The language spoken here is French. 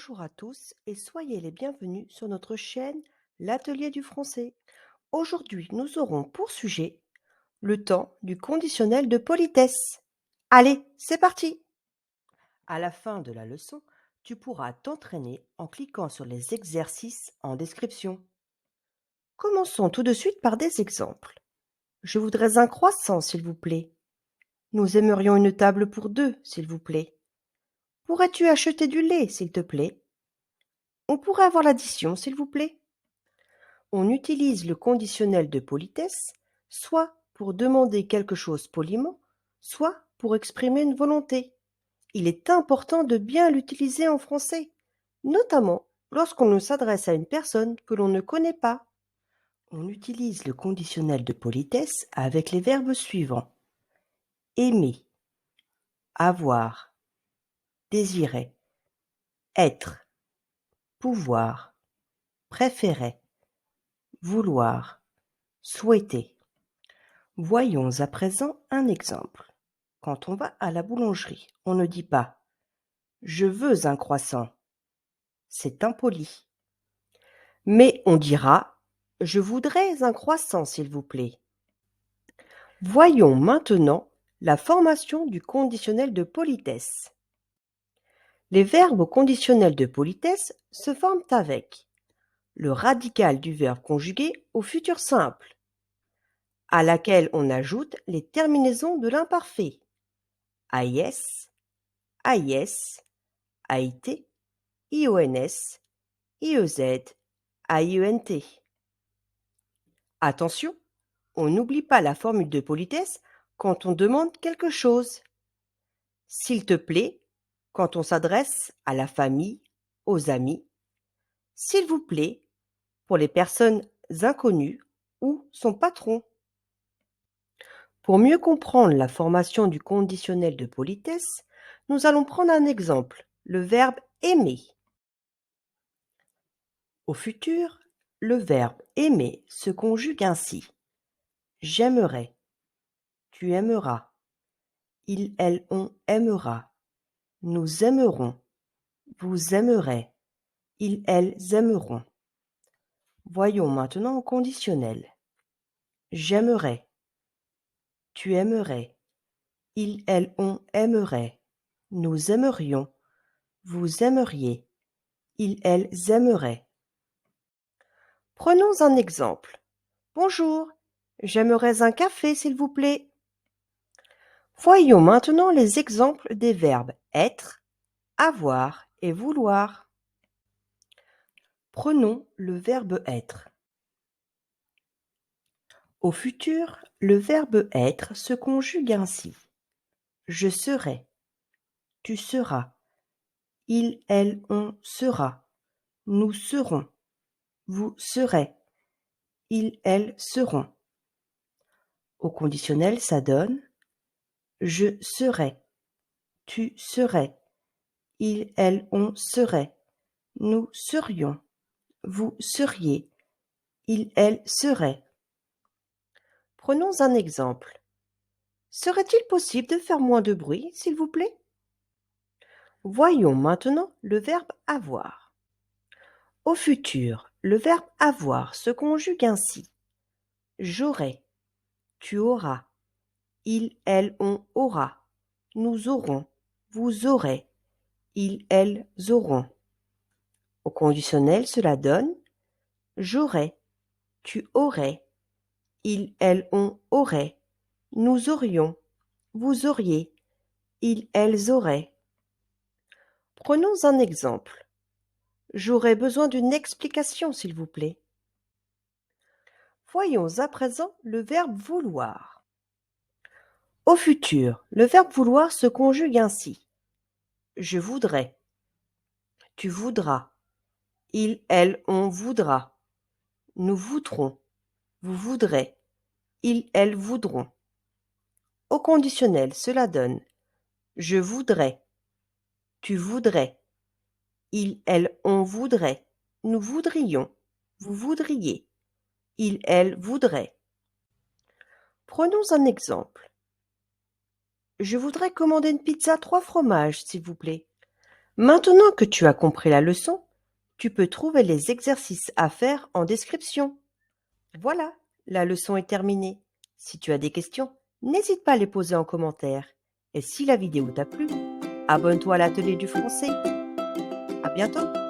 Bonjour à tous et soyez les bienvenus sur notre chaîne L'Atelier du français. Aujourd'hui, nous aurons pour sujet le temps du conditionnel de politesse. Allez, c'est parti! À la fin de la leçon, tu pourras t'entraîner en cliquant sur les exercices en description. Commençons tout de suite par des exemples. Je voudrais un croissant, s'il vous plaît. Nous aimerions une table pour deux, s'il vous plaît. Pourrais-tu acheter du lait, s'il te plaît? On pourrait avoir l'addition, s'il vous plaît? On utilise le conditionnel de politesse soit pour demander quelque chose poliment, soit pour exprimer une volonté. Il est important de bien l'utiliser en français, notamment lorsqu'on s'adresse à une personne que l'on ne connaît pas. On utilise le conditionnel de politesse avec les verbes suivants: aimer, avoir, désirer, être, pouvoir, préférer, vouloir, souhaiter. Voyons à présent un exemple. Quand on va à la boulangerie, on ne dit pas «Je veux un croissant». C'est impoli. Mais on dira «Je voudrais un croissant, s'il vous plaît». Voyons maintenant la formation du conditionnel de politesse. Les verbes au conditionnel de politesse se forment avec le radical du verbe conjugué au futur simple, à laquelle on ajoute les terminaisons de l'imparfait: AIS, AIS, AIT, IONS, IEZ, AIENT. Attention, on n'oublie pas la formule de politesse quand on demande quelque chose. S'il te plaît, quand on s'adresse à la famille, aux amis. S'il vous plaît, pour les personnes inconnues ou son patron. Pour mieux comprendre la formation du conditionnel de politesse, nous allons prendre un exemple, le verbe aimer. Au futur, le verbe aimer se conjugue ainsi: j'aimerais, tu aimeras, il, elle, on aimera, nous aimerons, vous aimerez, ils, elles aimeront. Voyons maintenant au conditionnel. J'aimerais, tu aimerais, il, elle, on aimerait, nous aimerions, vous aimeriez, ils, elles aimeraient. Prenons un exemple. Bonjour, j'aimerais un café, s'il vous plaît. Voyons maintenant les exemples des verbes être, avoir et vouloir. Prenons le verbe être. Au futur, le verbe être se conjugue ainsi: je serai, tu seras, il, elle, on sera, nous serons, vous serez, ils, elles seront. Au conditionnel, ça donne: je serai, tu serais, il, elle, on serait, nous serions, vous seriez, il, elle serait. Prenons un exemple. Serait-il possible de faire moins de bruit, s'il vous plaît? Voyons maintenant le verbe avoir. Au futur, le verbe avoir se conjugue ainsi: j'aurai, tu auras, il, elle, on aura, nous aurons, vous aurez, ils, elles auront. Au conditionnel, cela donne: j'aurais, tu aurais, il, elle, on aurait, nous aurions, vous auriez, ils, elles auraient. Prenons un exemple. J'aurais besoin d'une explication, s'il vous plaît. Voyons à présent le verbe vouloir. Au futur, le verbe vouloir se conjugue ainsi: je voudrais, tu voudras, il, elle, on voudra, nous voudrons, vous voudrez, ils, elles voudront. Au conditionnel, cela donne: je voudrais, tu voudrais, il, elle, on voudrait, nous voudrions, vous voudriez, il, elle voudrait. Prenons un exemple. Je voudrais commander une pizza 3 fromages, s'il vous plaît. Maintenant que tu as compris la leçon, tu peux trouver les exercices à faire en description. Voilà, la leçon est terminée. Si tu as des questions, n'hésite pas à les poser en commentaire. Et si la vidéo t'a plu, abonne-toi à l'atelier du français. À bientôt!